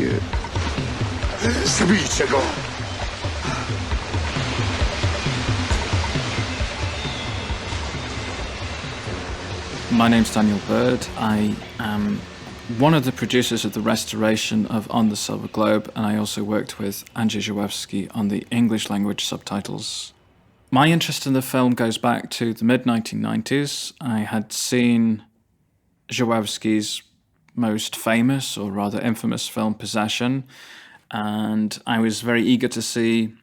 monsieur. Zabijcie go! My name's Daniel Bird. I am one of the producers of the restoration of On the Silver Globe, and I also worked with Andrzej Żuławski on the English language subtitles. My interest in the film goes back to the mid-1990s. I had seen Żuławski's most famous, or rather infamous, film Possession, and I was very eager to see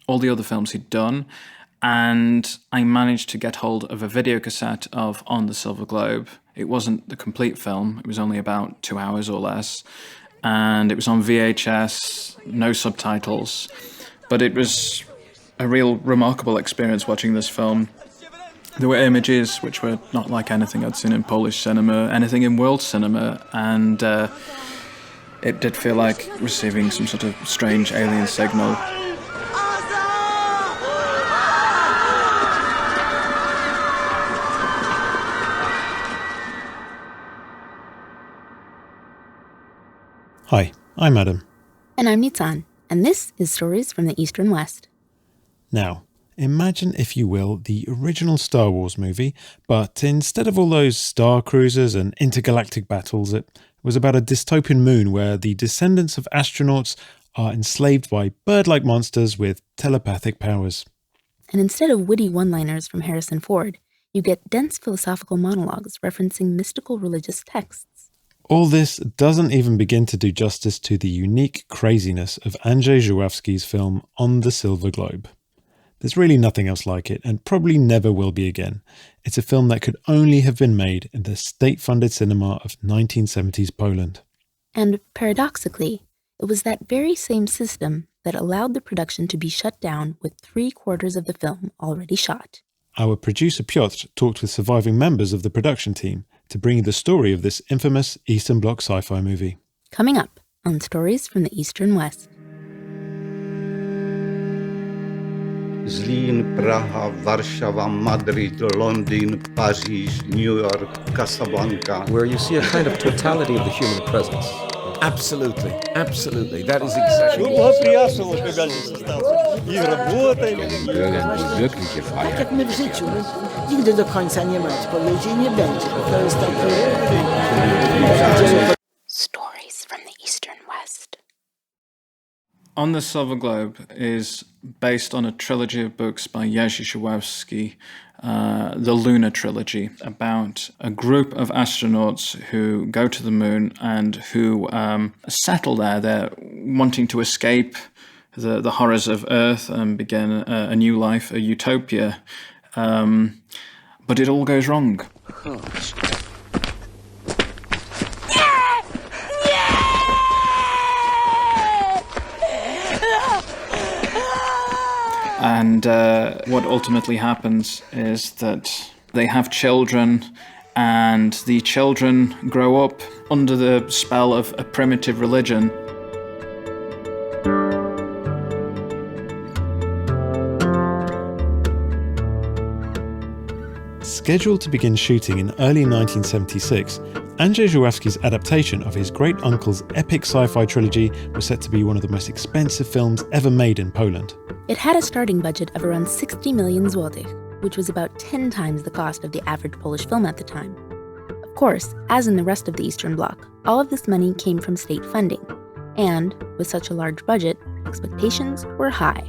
all the other films he'd done, and I managed to get hold of a video cassette of On the Silver Globe. It wasn't the complete film, it was only about 2 hours or less, and it was on VHS, no subtitles, but it was a real remarkable experience watching this film. There were images which were not like anything I'd seen in Polish cinema, anything in world cinema, and it did feel like receiving some sort of strange alien signal. Hi, I'm Adam. And I'm Nitzan, and this is Stories from the Eastern West. Now, imagine, if you will, the original Star Wars movie, but instead of all those star cruisers and intergalactic battles, it was about a dystopian moon where the descendants of astronauts are enslaved by bird-like monsters with telepathic powers. And instead of witty one-liners from Harrison Ford, you get dense philosophical monologues referencing mystical religious texts. All this doesn't even begin to do justice to the unique craziness of Andrzej Żuławski's film On the Silver Globe. There's really nothing else like it, and probably never will be again. It's a film that could only have been made in the state-funded cinema of 1970s Poland. And paradoxically, it was that very same system that allowed the production to be shut down with 3/4 of the film already shot. Our producer Piotr talked with surviving members of the production team to bring you the story of this infamous Eastern Bloc sci-fi movie. Coming up on Stories from the Eastern West. Zlin, Praha, Warszawa, Madrid, London, Paris, New York, Casablanca. Where you see a kind of totality of the human presence. Absolutely, absolutely. That is exactly Tak jak my w życiu, nigdy do końca nie ma odpowiedzi i nie będzie. To jest takie... Stories from the Eastern West. On the Silver Globe is based on a trilogy of books by Jerzy Żuławski, the LUNAR trilogy, about a group of astronauts who go to the moon and who settle there. They're wanting to escape the horrors of Earth and begin a new life, a utopia. But it all goes wrong. And what ultimately happens is that they have children, and the children grow up under the spell of a primitive religion. Scheduled to begin shooting in early 1976, Andrzej Żuławski's adaptation of his great-uncle's epic sci-fi trilogy was set to be one of the most expensive films ever made in Poland. It had a starting budget of around 60 million złotych, which was about 10 times the cost of the average Polish film at the time. Of course, as in the rest of the Eastern Bloc, all of this money came from state funding, and with such a large budget, expectations were high.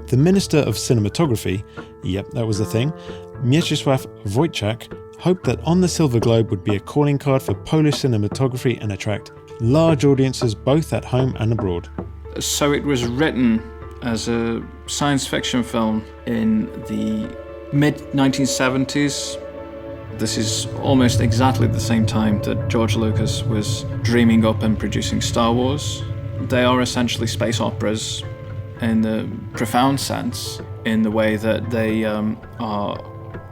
The Minister of Cinematography, yep, that was the thing, Mieczysław Wojciak, hoped that On the Silver Globe would be a calling card for Polish cinematography and attract large audiences both at home and abroad. So it was written as a science fiction film in the mid-1970s. This is almost exactly the same time that George Lucas was dreaming up and producing Star Wars. They are essentially space operas in the profound sense, in the way that they are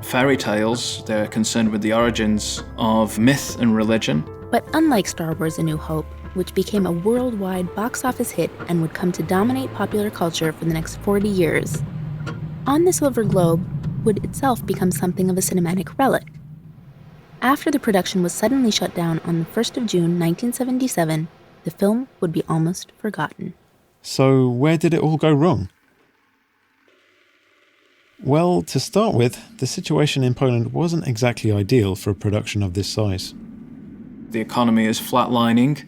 fairy tales. They're concerned with the origins of myth and religion. But unlike Star Wars: A New Hope, which became a worldwide box office hit and would come to dominate popular culture for the next 40 years, On the Silver Globe would itself become something of a cinematic relic. After the production was suddenly shut down on the 1st of June 1977, the film would be almost forgotten. So where did it all go wrong? Well, to start with, the situation in Poland wasn't exactly ideal for a production of this size. The economy is flatlining,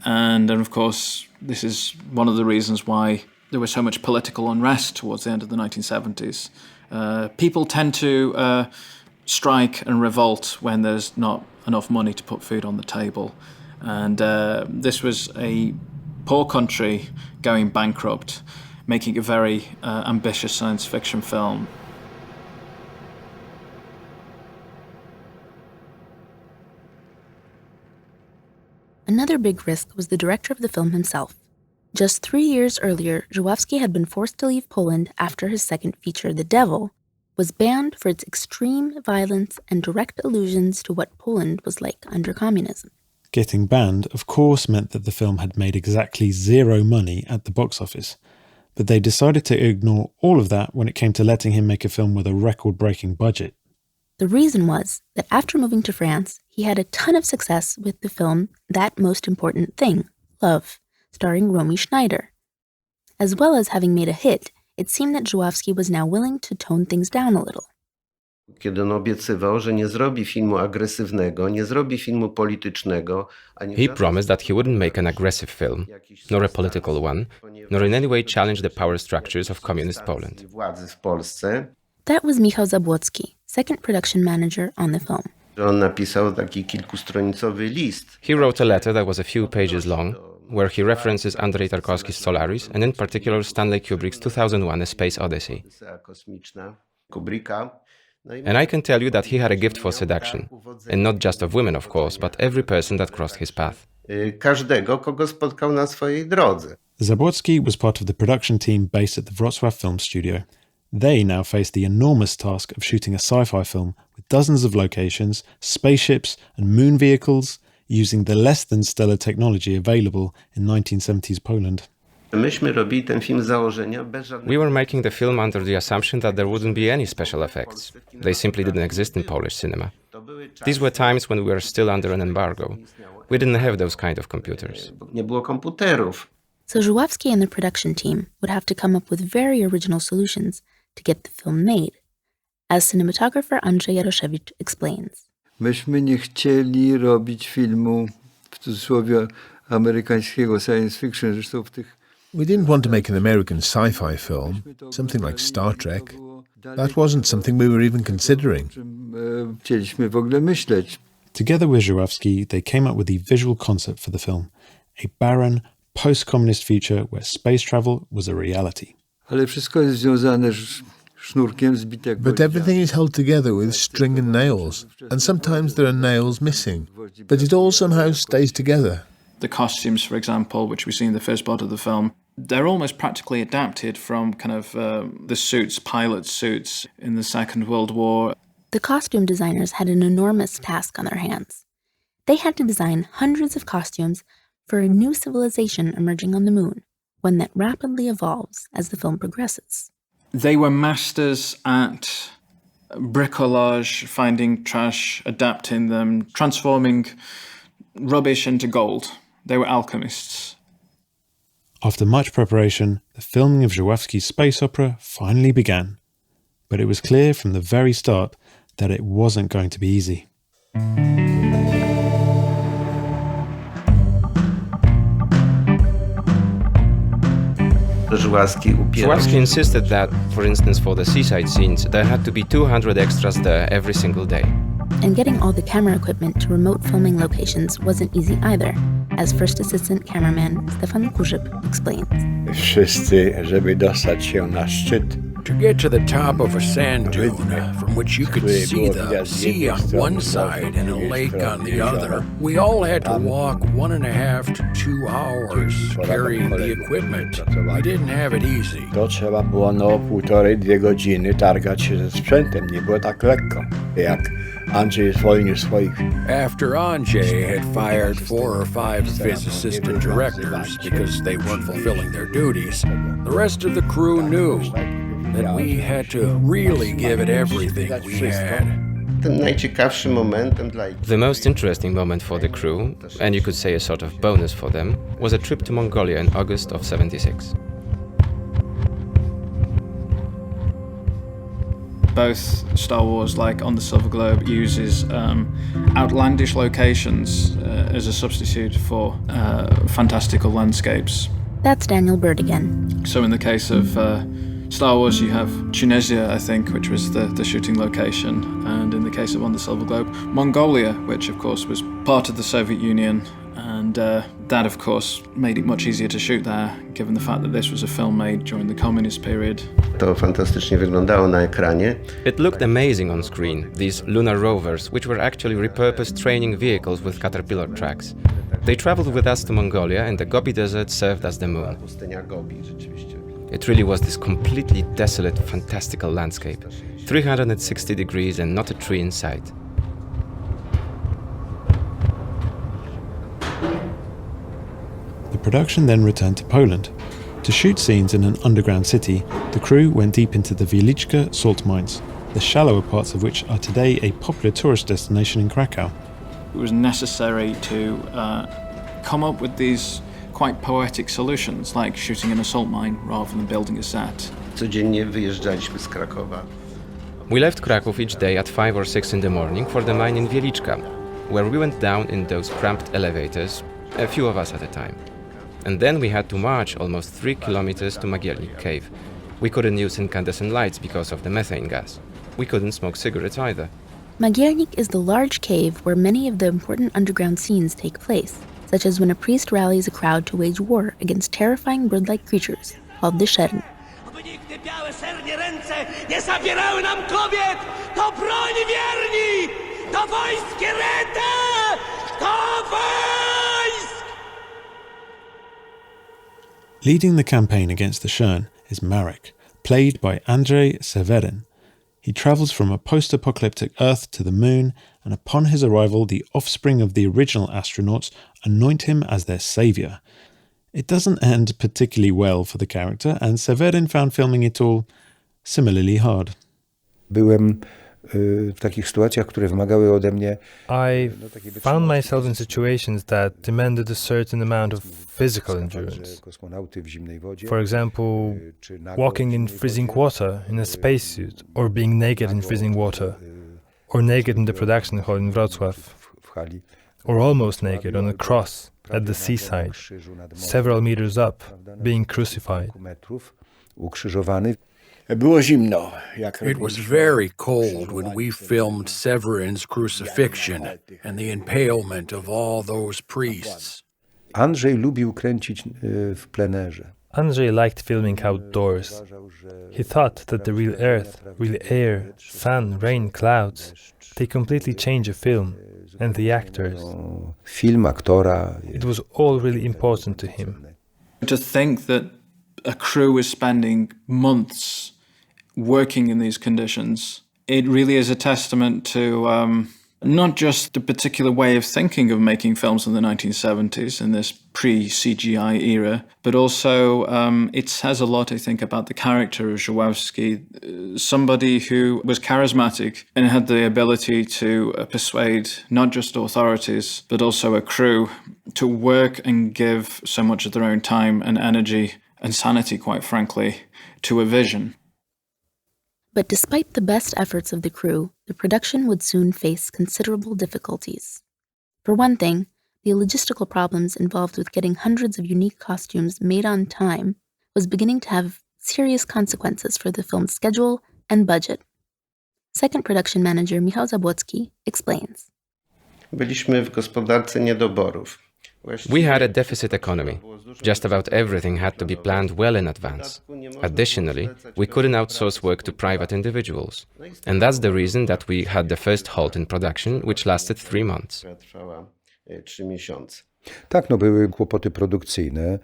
and of course, this is one of the reasons why there was so much political unrest towards the end of the 1970s. People tend to strike and revolt when there's not enough money to put food on the table. And this was a poor country going bankrupt, making a very ambitious science fiction film. Another big risk was the director of the film himself. Just 3 years earlier, Żuławski had been forced to leave Poland after his second feature, The Devil, was banned for its extreme violence and direct allusions to what Poland was like under communism. Getting banned, of course, meant that the film had made exactly zero money at the box office. But they decided to ignore all of that when it came to letting him make a film with a record-breaking budget. The reason was that after moving to France, he had a ton of success with the film That Most Important Thing, Love, starring Romy Schneider. As well as having made a hit, it seemed that Żuławski was now willing to tone things down a little. Kiedy on obiecywał, że nie zrobi filmu agresywnego, nie zrobi filmu politycznego, He promised that he wouldn't make an aggressive film, nor a political one, nor in any way challenge the power structures of communist Poland. Władzy w Polsce. That was Michał Zabłocki, second production manager on the film. On napisał taki kilkustronicowy list. He wrote a letter that was a few pages long, where he references Andrzej Tarkowski's Solaris and in particular Stanley Kubrick's 2001: A Space Odyssey. Kosmiczna Kubricka. And I can tell you that he had a gift for seduction, and not just of women, of course, but every person that crossed his path. Każdego, kogo spotkał na swojej drodze. Zabłocki was part of the production team based at the Wrocław Film Studio. They now faced the enormous task of shooting a sci-fi film with dozens of locations, spaceships and moon vehicles, using the less than stellar technology available in 1970s Poland. Myśmy robili ten film z założenia bez żadnych... We were making the film under the assumption that there wouldn't be any special effects. They simply didn't exist in Polish cinema. These were times when we were still under an embargo. We didn't have those kind of computers. Nie było komputerów. So Żuławski and the production team would have to come up with very original solutions to get the film made, as cinematographer Andrzej Żuławski explains. Myśmy nie chcieli robić filmu, w cudzysłowie, amerykańskiego science fiction, zresztą w tych... We didn't want to make an American sci-fi film, something like Star Trek. That wasn't something we were even considering. Chcieliśmy w ogóle myśleć. Together with Żuławski, they came up with the visual concept for the film, a barren, post-communist future where space travel was a reality. Ale wszystko jest związane z sznurkiem zbitego. But everything is held together with string and nails, and sometimes there are nails missing. But it all somehow stays together. The costumes, for example, which we see in the first part of the film, they're almost practically adapted from kind of the suits, pilot suits in the Second World War. The costume designers had an enormous task on their hands. They had to design hundreds of costumes for a new civilization emerging on the moon, one that rapidly evolves as the film progresses. They were masters at bricolage, finding trash, adapting them, transforming rubbish into gold. They were alchemists. After much preparation, the filming of Żuławski's space opera finally began. But it was clear from the very start that it wasn't going to be easy. Żuławski insisted that, for instance, for the seaside scenes, there had to be 200 extras there every single day. And getting all the camera equipment to remote filming locations wasn't easy either, as first assistant cameraman Stefan Kurzyp explains. Wszyscy, żeby dostać się na szczyt. To get to the top of a sand dune, from which you could see the sea on one side and a lake on the other, we all had to walk 1.5 to 2 hours carrying the equipment. We didn't have it easy. To trzeba było 1,5–2 godziny targać się ze sprzętem. Nie było tak lekko, jak Andrzej zwolnił swoich. After Andrzej had fired 4 or 5 of his assistant directors because they weren't fulfilling their duties, the rest of the crew knew that we had to really give it everything we had. Tym najciekawszym momentem dla The most interesting moment for the crew, and you could say a sort of bonus for them, was a trip to Mongolia in August of '76. Both Star Wars, like On the Silver Globe, uses outlandish locations as a substitute for fantastical landscapes. That's Daniel Bird again. So in the case of Star Wars, you have Tunisia, I think, which was the shooting location, and in the case of On the Silver Globe, Mongolia, which of course was part of the Soviet Union, and that of course made it much easier to shoot there, given the fact that this was a film made during the communist period. To fantastycznie wyglądało na ekranie. It looked amazing on screen, these lunar rovers, which were actually repurposed training vehicles with caterpillar tracks. They traveled with us to Mongolia, and the Gobi Desert served as the moon. Pustynia Gobi, rzeczywiście. It really was this completely desolate, fantastical landscape. 360 degrees and not a tree in sight. The production then returned to Poland. To shoot scenes in an underground city, the crew went deep into the Wieliczka salt mines, the shallower parts of which are today a popular tourist destination in Krakow. It was necessary to come up with these quite poetic solutions, like shooting in a salt mine rather than building a set. Codziennie wyjeżdżaliśmy z Krakowa. We left Kraków each day at 5 or 6 in the morning for the mine in Wieliczka, where we went down in those cramped elevators, a few of us at a time. And then we had to march almost 3 kilometers to Magielnik cave. We couldn't use incandescent lights because of the methane gas. We couldn't smoke cigarettes either. Magielnik is the large cave where many of the important underground scenes take place, such as when a priest rallies a crowd to wage war against terrifying bird-like creatures called the Szern. Leading the campaign against the Szern is Marek, played by Andrzej Seweryn. He travels from a post-apocalyptic Earth to the moon, and upon his arrival, the offspring of the original astronauts anoint him as their savior. It doesn't end particularly well for the character, and Seweryn found filming it all similarly hard. Byłem w takich sytuacjach, które wymagały ode mnie. I found myself in situations that demanded a certain amount of physical endurance. For example, walking in freezing water in a spacesuit, or being naked in freezing water, or naked in the production hall in Wrocław, or almost naked on a cross at the seaside, several meters up, being crucified. Było zimno. It was very cold when we filmed Severin's crucifixion and the empalement of all those priests. Andrzej lubił kręcić w plenerze. Andrzej liked filming outdoors. He thought that the real earth, real air, sun, rain, clouds, they completely change a film, and the actors. Film, aktora. It was all really important to him. To think that a crew is spending months working in these conditions, it really is a testament to not just the particular way of thinking of making films in the 1970s, in this pre-CGI era, but also it says a lot, I think, about the character of Żuławski, somebody who was charismatic and had the ability to persuade not just authorities, but also a crew to work and give so much of their own time and energy and sanity, quite frankly, to a vision. But despite the best efforts of the crew, the production would soon face considerable difficulties. For one thing, the logistical problems involved with getting hundreds of unique costumes made on time was beginning to have serious consequences for the film's schedule and budget. Second production manager Michał Zabłocki explains. Byliśmy w gospodarce niedoborów. We had a deficit economy. Just about everything had to be planned well in advance. Additionally, we couldn't outsource work to private individuals. And that's the reason that we had the first halt in production, which lasted 3 months. Tak, no były kłopoty produkcyjne.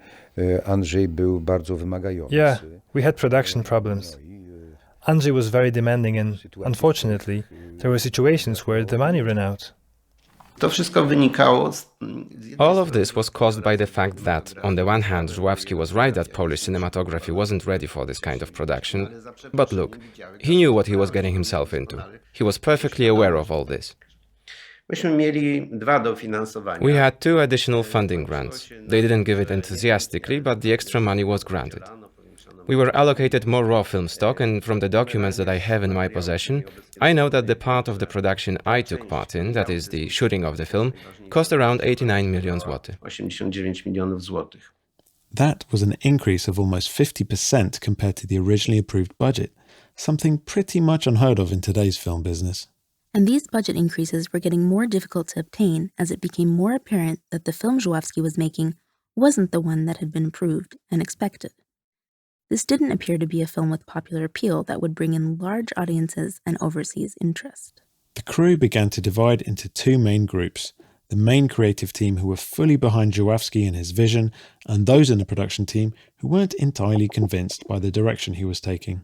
Andrzej był bardzo wymagający. Yeah, we had production problems. Andrzej was very demanding and, unfortunately, there were situations where the money ran out. To wszystko wynikało All of this was caused by the fact that, on the one hand, Żuławski was right that Polish cinematography wasn't ready for this kind of production, but look, he knew what he was getting himself into. He was perfectly aware of all this. Myśmy mieli 2 dofinansowania. We had 2 additional funding grants. They didn't give it enthusiastically, but the extra money was granted. We were allocated more raw film stock, and from the documents that I have in my possession, I know that the part of the production I took part in, that is the shooting of the film, cost around 89 million złotych. 89 milionów złotych. That was an increase of almost 50% compared to the originally approved budget, something pretty much unheard of in today's film business. And these budget increases were getting more difficult to obtain as it became more apparent that the film Żuławski was making wasn't the one that had been approved and expected. This didn't appear to be a film with popular appeal that would bring in large audiences and overseas interest. The crew began to divide into 2 main groups: the main creative team who were fully behind Żuławski and his vision, and those in the production team who weren't entirely convinced by the direction he was taking.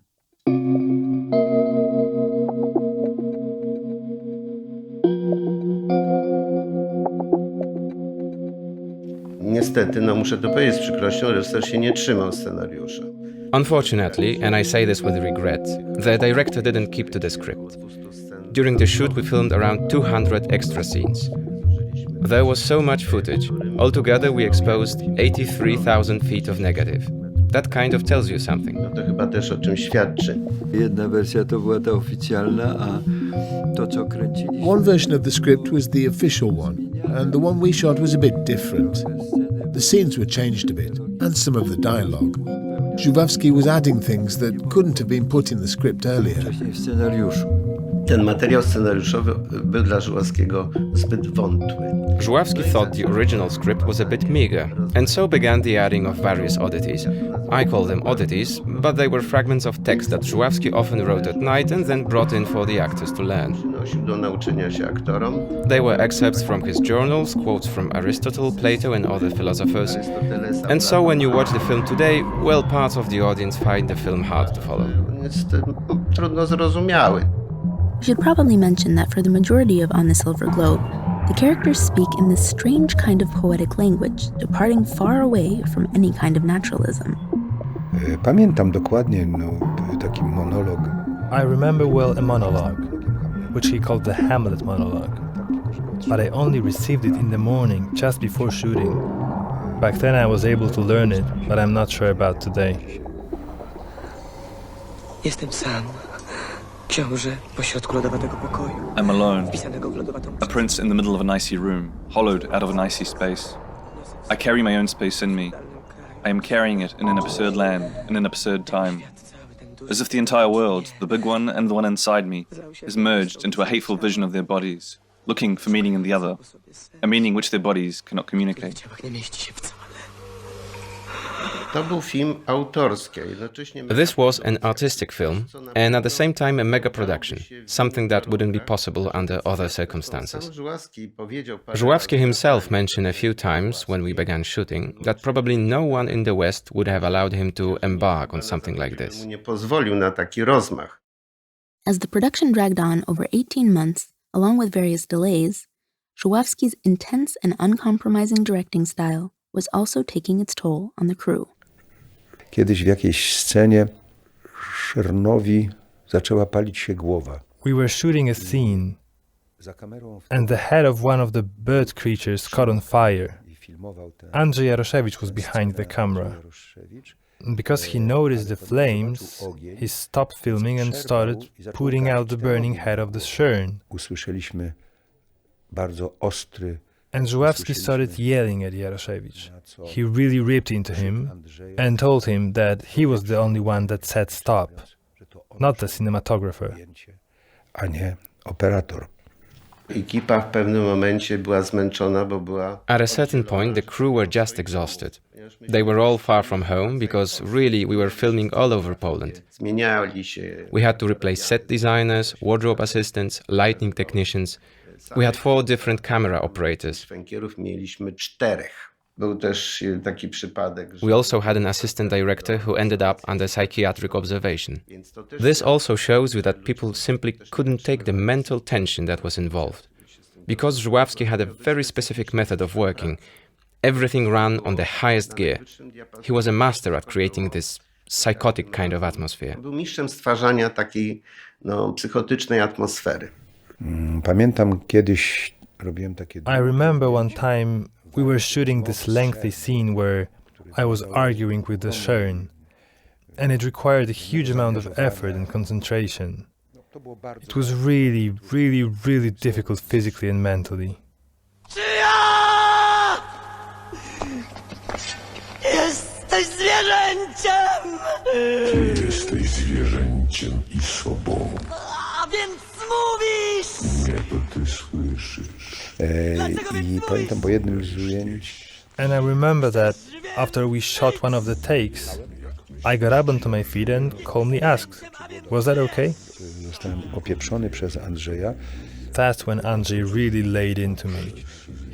Niestety, muszę to powiedzieć z przykrością, reżyser się nie trzymał scenariusza. Unfortunately, and I say this with regret, the director didn't keep to the script. During the shoot we filmed around 200 extra scenes. There was so much footage. Altogether we exposed 83,000 feet of negative. That kind of tells you something. To chyba też o czymś świadczy. Jedna wersja to była ta oficjalna, a to co kręciliśmy... One version of the script was the official one, and the one we shot was a bit different. The scenes were changed a bit, and some of the dialogue. Żuławski was adding things that couldn't have been put in the script earlier. Wcześniej w scenariuszu. Ten materiał scenariuszowy był dla Żuławskiego zbyt wątły. Żuławski thought the original script was a bit meager, and so began the adding of various oddities. I call them oddities, but they were fragments of text that Żuławski often wrote at night and then brought in for the actors to learn. Do nauczenia się aktorom. They were excerpts from his journals, quotes from Aristotle, Plato and other philosophers. And so when you watch the film today, well, parts of the audience find the film hard to follow. Jest trudno zrozumiały. We should probably mention that for the majority of On the Silver Globe, the characters speak in this strange kind of poetic language, departing far away from any kind of naturalism. Pamiętam dokładnie taki monolog. I remember well a monologue, which he called the Hamlet monologue. But I only received it in the morning, just before shooting. Back then I was able to learn it, but I'm not sure about today. Jestem sam. Książę pośrodku lodowatego pokoju. I'm alone, Wpisanego w lodowatą a prince in the middle of an icy room, hollowed out of an icy space. I carry my own space in me. I am carrying it in an absurd land, in an absurd time. As if the entire world, the big one and the one inside me, is merged into a hateful vision of their bodies, looking for meaning in the other, a meaning which their bodies cannot communicate. To był film autorski. This was an artistic film, and at the same time a mega production, something that wouldn't be possible under other circumstances. Żuławski himself mentioned a few times when we began shooting that probably no one in the West would have allowed him to embark on something like this. Nie pozwolił na taki rozmach. As the production dragged on over 18 months, along with various delays, Żuławski's intense and uncompromising directing style was also taking its toll on the crew. Kiedyś w jakiejś scenie Szernowi zaczęła palić się głowa. We were shooting a scene, and the head of one of the bird creatures caught on fire. Andrzej Żuławski was behind the camera. And because he noticed the flames, he stopped filming and started putting out the burning head of the Szern. Usłyszeliśmy bardzo ostry. And Żuławski started yelling at Jaroszewicz. He really ripped into him and told him that he was the only one that said stop, not the cinematographer. A nie operator. Ekipa w pewnym momencie była zmęczona, bo była... At a certain point, the crew were just exhausted. They were all far from home because really we were filming all over Poland. Zmieniali się. We had to replace set designers, wardrobe assistants, lighting technicians. We had 4 different camera operators. Szwankierów mieliśmy 4. Był też taki przypadek, że... We also had an assistant director who ended up under psychiatric observation. This also shows you that people simply couldn't take the mental tension that was involved. because Żuławski had a very specific method of working. Everything ran on the highest gear. He was a master at creating this psychotic kind of atmosphere. Był mistrzem stwarzania takiej psychotycznej atmosfery. Pamiętam kiedyś robiłem takie... I remember one time we were shooting this lengthy scene where I was arguing with the Sharon, and it required a huge amount of effort and concentration. It was really, really, really difficult physically and mentally. Jesteś zwierzęciem! Ty jesteś zwierzęciem i sobą. A więc mówisz! Nie, to ty słyszysz. I pamiętam po jednym z ujęć... And I remember that after we shot one of the takes, I got up onto my feet and calmly asked, "Was that okay?" Zostałem opieprzony przez Andrzeja. That's when Andrzej really laid into me.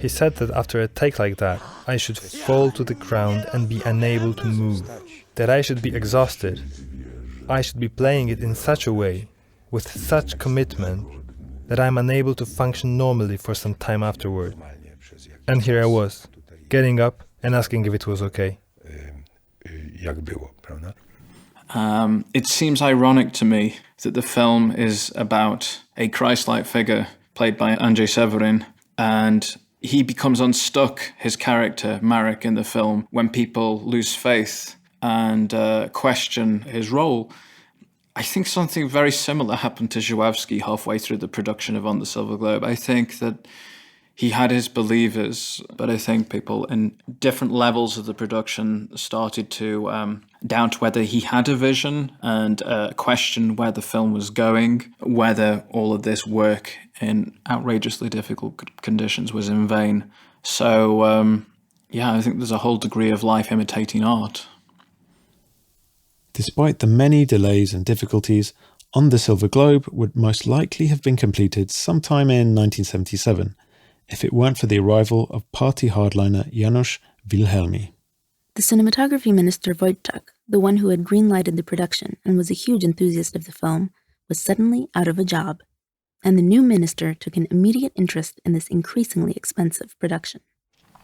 He said that after a take like that, I should fall to the ground and be unable to move, that I should be exhausted. I should be playing it in such a way, with such commitment, that I'm unable to function normally for some time afterward. And here I was, getting up and asking if it was okay. Jak było, prawda? It seems ironic to me that the film is about a Christ-like figure played by Andrzej Seweryn, and he becomes unstuck, his character, Marek, in the film, when people lose faith and question his role. I think something very similar happened to Żuławski halfway through the production of On the Silver Globe. I think that he had his believers, but I think people in different levels of the production started to doubt whether he had a vision and question where the film was going, whether all of this work in outrageously difficult conditions was in vain. So, I think there's a whole degree of life imitating art. Despite the many delays and difficulties, On the Silver Globe would most likely have been completed sometime in 1977, if it weren't for the arrival of party hardliner Janusz Wilhelmi. The cinematography minister Wojciech, the one who had green-lighted the production and was a huge enthusiast of the film, was suddenly out of a job, and the new minister took an immediate interest in this increasingly expensive production.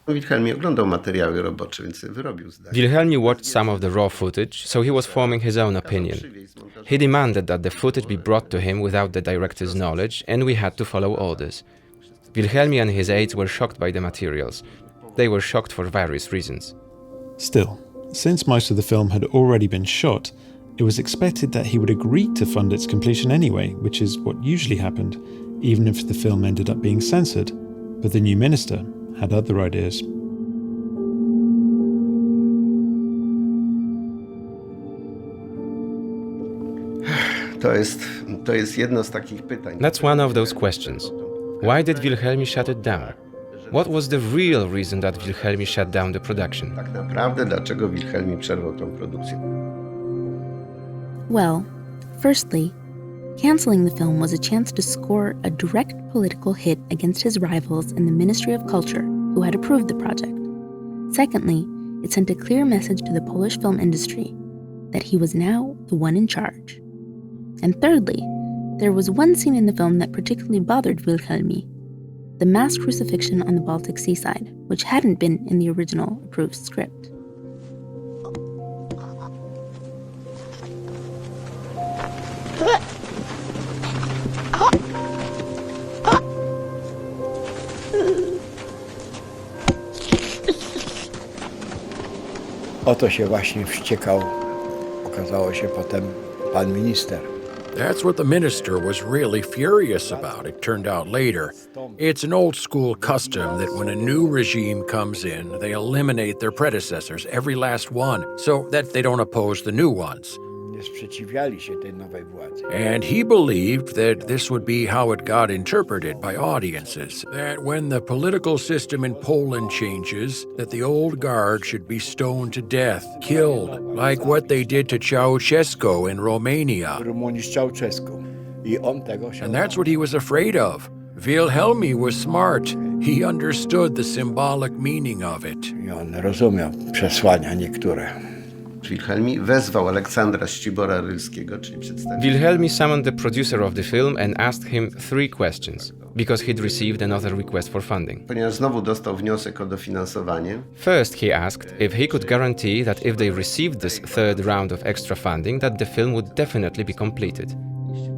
Wilhelmi oglądał materiały robocze, więc wyrobił zdanie. Wilhelmi watched some of the raw footage, so he was forming his own opinion. He demanded that the footage be brought to him without the director's knowledge, and we had to follow orders. Wilhelmi and his aides were shocked by the materials. They were shocked for various reasons. Still, since most of the film had already been shot, it was expected that he would agree to fund its completion anyway, which is what usually happened, even if the film ended up being censored. But the new minister had other ideas. To jest jedno z takich pytań. That's one of those questions. Why did Wilhelmi shut it down? What was the real reason that Wilhelmi shut down the production? Tak naprawdę, dlaczego Wilhelmi przerwał tą produkcję? Well, firstly, canceling the film was a chance to score a direct political hit against his rivals in the Ministry of Culture, who had approved the project. Secondly, it sent a clear message to the Polish film industry that he was now the one in charge. And thirdly, there was one scene in the film that particularly bothered Wilhelmi: the mass crucifixion on the Baltic seaside, which hadn't been in the original approved script. O to się właśnie wściekał, okazało się potem, pan minister. That's what the minister was really furious about, it turned out later. It's an old school custom that when a new regime comes in, they eliminate their predecessors, every last one, so that they don't oppose the new ones. Nie sprzeciwiali się tej nowej władzy. And he believed that this would be how it got interpreted by audiences, that when the political system in Poland changes, that the old guard should be stoned to death, killed, like what they did to Ceausescu in Romania. And that's what he was afraid of. Wilhelmi was smart. He understood the symbolic meaning of it. I on rozumiał przesłania niektóre. Wilhelmi wezwał Aleksandra Ścibora Rylskiego, czyli przedstawiciela. Wilhelmi summoned the producer of the film and asked him 3 questions. because he'd received another request for funding. Ponieważ znowu dostał wniosek o dofinansowanie. First, he asked if he could guarantee that if they received this third round of extra funding, that the film would definitely be completed.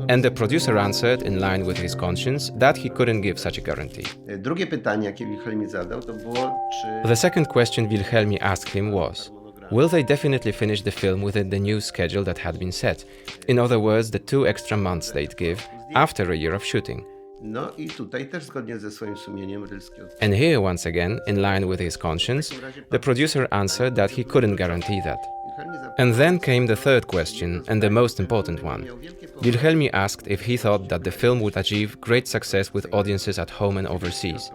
And the producer answered, in line with his conscience, that he couldn't give such a guarantee. Drugie pytanie, jakie Wilhelmi zadał, to było, czy... The second question Wilhelmi asked him was, will they definitely finish the film within the new schedule that had been set? In other words, the 2 extra months they'd give after a year of shooting. No i tutaj też zgodnie ze swoim sumieniem Rylski And here, once again, in line with his conscience, the producer answered that he couldn't guarantee that. And then came the third question, and the most important one. Wilhelmi asked if he thought that the film would achieve great success with audiences at home and overseas.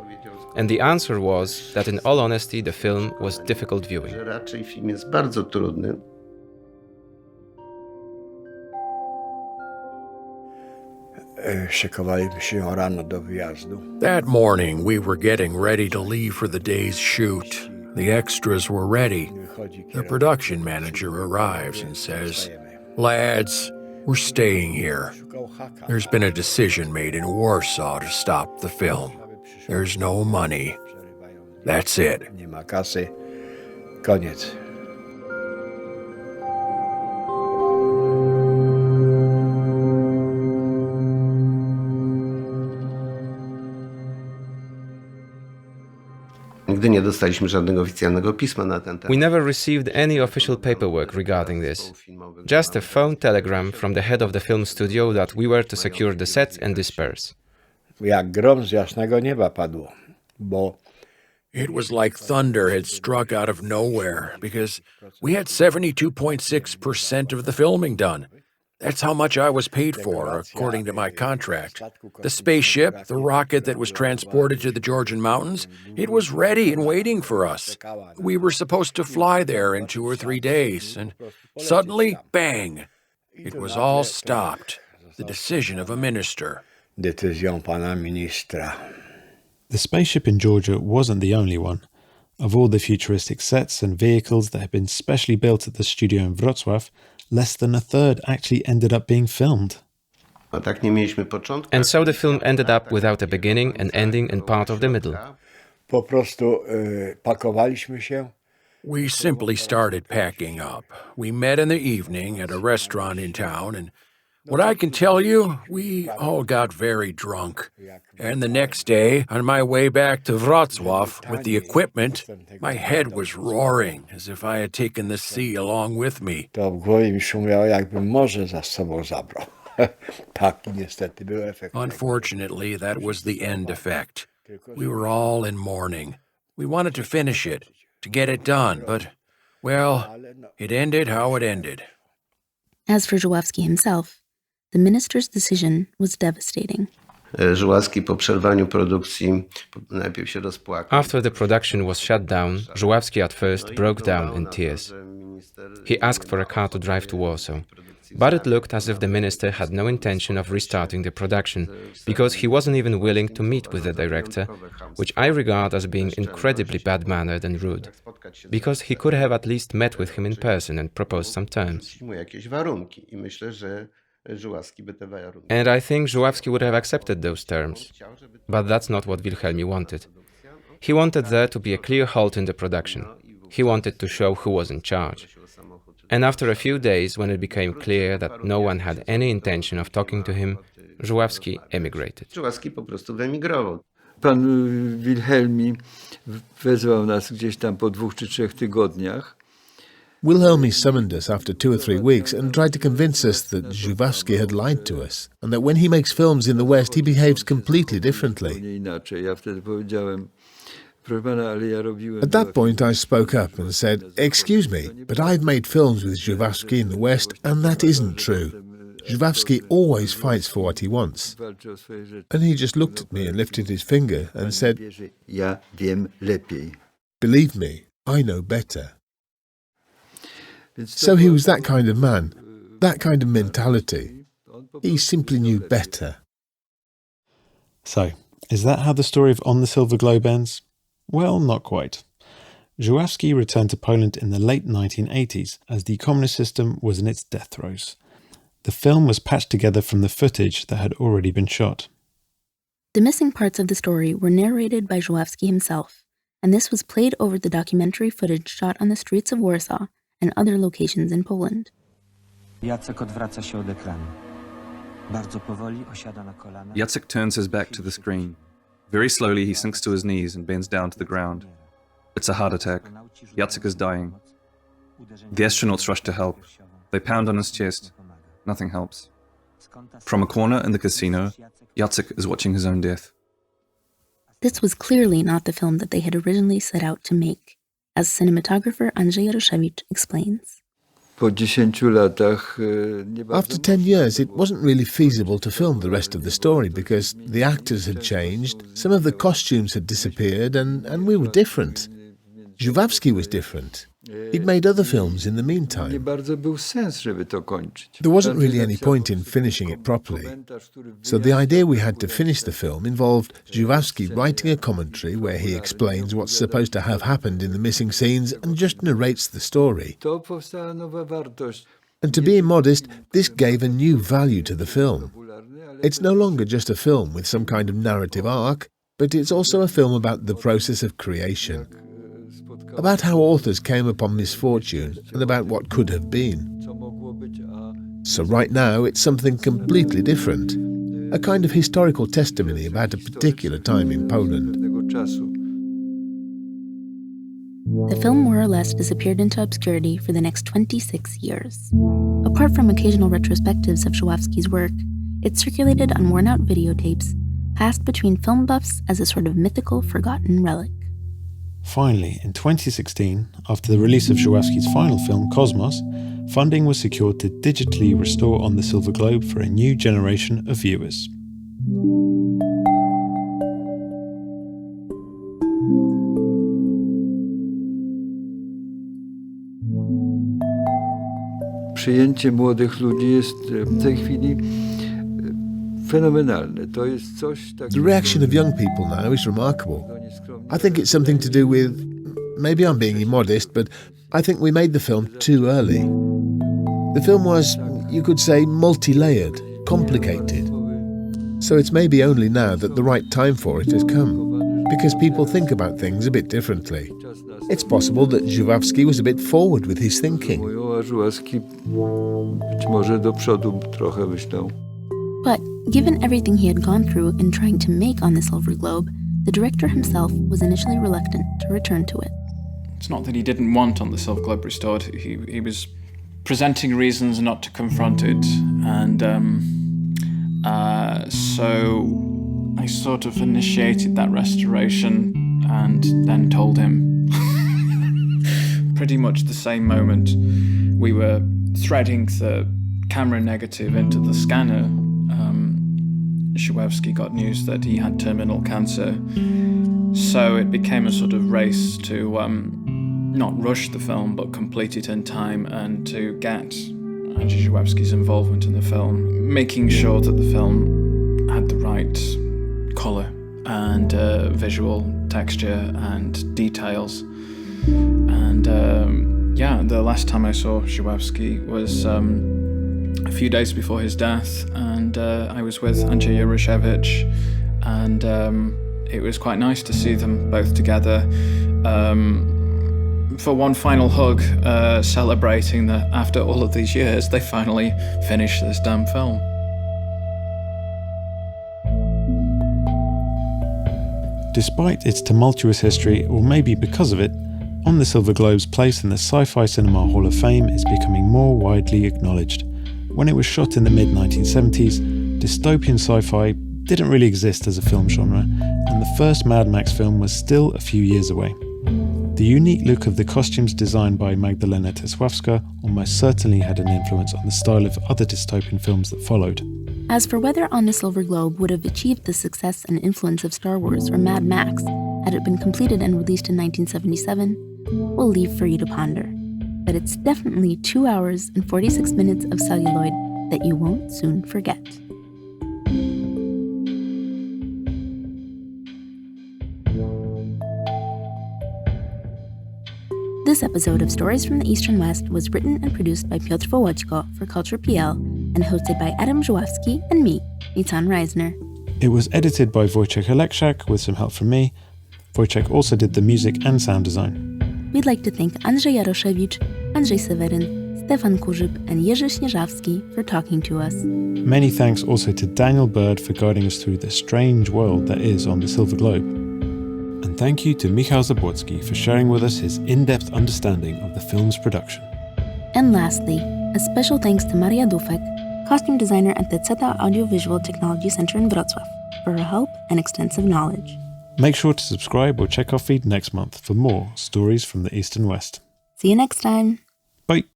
And the answer was that, in all honesty, the film was difficult viewing. Że raczej film jest bardzo trudny. Szykowaliśmy się rano do wyjazdu. That morning, we were getting ready to leave for the day's shoot. The extras were ready. The production manager arrives and says, "Lads, we're staying here. There's been a decision made in Warsaw to stop the film. There's no money. That's it." Nie ma kasy. Koniec. Nigdy nie dostaliśmy żadnego oficjalnego pisma na ten temat. We never received any official paperwork regarding this. Just a phone telegram from the head of the film studio that we were to secure the set and disperse. Jak grom z jasnego nieba padło, bo It was like thunder had struck out of nowhere because we had 72.6% of the filming done. That's how much I was paid for, according to my contract. The spaceship, the rocket that was transported to the Georgian mountains, it was ready and waiting for us. We were supposed to fly there in 2 or 3 days, and suddenly, bang! It was all stopped. The decision of a minister. Decyzją pana ministra. The spaceship in Georgia wasn't the only one. Of all the futuristic sets and vehicles that had been specially built at the studio in Wrocław, less than a third actually ended up being filmed. And so the film ended up without a beginning, an ending, and part of the middle. Po prostu pakowaliśmy się. We simply started packing up. We met in the evening at a restaurant in town, and what I can tell you, we all got very drunk. And the next day, on my way back to Wrocław with the equipment, my head was roaring as if I had taken the sea along with me. To w głowie mi szumiało, jakbym morze za sobą zabrał. Taki niestety był efekt. Unfortunately, that was the end effect. We were all in mourning. We wanted to finish it, to get it done, but, well, it ended how it ended. As for Żuławski himself, the minister's decision was devastating. Żuławski po przerwaniu produkcji najpierw się rozpłakał. After the production was shut down, Żuławski at first broke down in tears. He asked for a car to drive to Warsaw, but it looked as if the minister had no intention of restarting the production, because he wasn't even willing to meet with the director, which I regard as being incredibly bad-mannered and rude, because he could have at least met with him in person and proposed some terms. And I think Żuławski would have accepted those terms. But that's not what Wilhelmi wanted. He wanted there to be a clear halt in the production. He wanted to show who was in charge. And after a few days, when it became clear that no one had any intention of talking to him, Żuławski emigrated. Żuławski po prostu wyemigrował. Pan Wilhelmi wezwał nas gdzieś tam po 2 czy 3 tygodniach. Wilhelmi summoned us after 2 or 3 weeks and tried to convince us that Żuławski had lied to us and that when he makes films in the West, he behaves completely differently. Ja wtedy powiedziałem, proszę pana, ale ja robiłem... At that point, I spoke up and said, "Excuse me, but I've made films with Żuławski in the West and that isn't true. Żuławski always fights for what he wants." And he just looked at me and lifted his finger and said, Ja wiem lepiej. "Believe me, I know better." So he was that kind of man, that kind of mentality. He simply knew better. So, is that how the story of On the Silver Globe ends? Well, not quite. Żuławski returned to Poland in the late 1980s as the communist system was in its death throes. The film was patched together from the footage that had already been shot. The missing parts of the story were narrated by Żuławski himself, and this was played over the documentary footage shot on the streets of Warsaw and other locations in Poland. Jacek turns his back to the screen. Very slowly, he sinks to his knees and bends down to the ground. It's a heart attack. Jacek is dying. The astronauts rush to help. They pound on his chest. Nothing helps. From a corner in the casino, Jacek is watching his own death. This was clearly not the film that they had originally set out to make, as cinematographer Andrzej Żuławski explains. After 10 years, it wasn't really feasible to film the rest of the story because the actors had changed, some of the costumes had disappeared, and we were different. Żuławski was different. He'd made other films in the meantime. There wasn't really any point in finishing it properly. So the idea we had to finish the film involved Żuławski writing a commentary where he explains what's supposed to have happened in the missing scenes and just narrates the story. And to be immodest, this gave a new value to the film. It's no longer just a film with some kind of narrative arc, but it's also a film about the process of creation. About how authors came upon misfortune and about what could have been. So right now it's something completely different, a kind of historical testimony about a particular time in Poland. The film more or less disappeared into obscurity for the next 26 years. Apart from occasional retrospectives of Żuławski's work, it circulated on worn-out videotapes, passed between film buffs as a sort of mythical, forgotten relic. Finally, in 2016, after the release of Żuławski's final film, Cosmos, funding was secured to digitally restore On the Silver Globe for a new generation of viewers. Przyjęcie młodych ludzi jest w tej chwili fenomenalne. The reaction of young people now is remarkable. I think it's something to do with, maybe I'm being immodest, but I think we made the film too early. The film was, you could say, multi-layered, complicated. So it's maybe only now that the right time for it has come, because people think about things a bit differently. It's possible that Żuławski was a bit forward with his thinking. But given everything he had gone through in trying to make On the Silver Globe, the director himself was initially reluctant to return to it. It's not that he didn't want On the Silver Globe restored. He was presenting reasons not to confront it, and so I sort of initiated that restoration and then told him pretty much the same moment we were threading the camera negative into the scanner. Żuławski got news that he had terminal cancer, so it became a sort of race to not rush the film but complete it in time and to get Andrzej Żuławski's involvement in the film, making sure that the film had the right colour and visual texture and details. And the last time I saw Żuławski was a few days before his death, and I was with Andrzej Żuławski, and it was quite nice to see them both together for one final hug, celebrating that after all of these years they finally finished this damn film. Despite its tumultuous history, or maybe because of it, On the Silver Globe's place in the Sci-Fi Cinema Hall of Fame is becoming more widely acknowledged. When it was shot in the mid-1970s, dystopian sci-fi didn't really exist as a film genre, and the first Mad Max film was still a few years away. The unique look of the costumes designed by Magdalena Tesławska almost certainly had an influence on the style of other dystopian films that followed. As for whether On the Silver Globe would have achieved the success and influence of Star Wars or Mad Max had it been completed and released in 1977, we'll leave for you to ponder. But it's definitely 2 hours and 46 minutes of celluloid that you won't soon forget. This episode of Stories from the Eastern West was written and produced by Piotr Wołodzko for Culture.pl and hosted by Adam Żuławski and me, Nitan Reisner. It was edited by Wojciech Oleksiak with some help from me. Wojciech also did the music and sound design. We'd like to thank Andrzej Jaroszewicz, Andrzej Seweryn, Stefan Kurzyb and Jerzy Śnieżawski for talking to us. Many thanks also to Daniel Bird for guiding us through the strange world that is On the Silver Globe. And thank you to Michał Zabłocki for sharing with us his in-depth understanding of the film's production. And lastly, a special thanks to Maria Dufek, costume designer at the Zeta Audiovisual Technology Center in Wrocław, for her help and extensive knowledge. Make sure to subscribe or check our feed next month for more stories from the East and West. See you next time. Bye.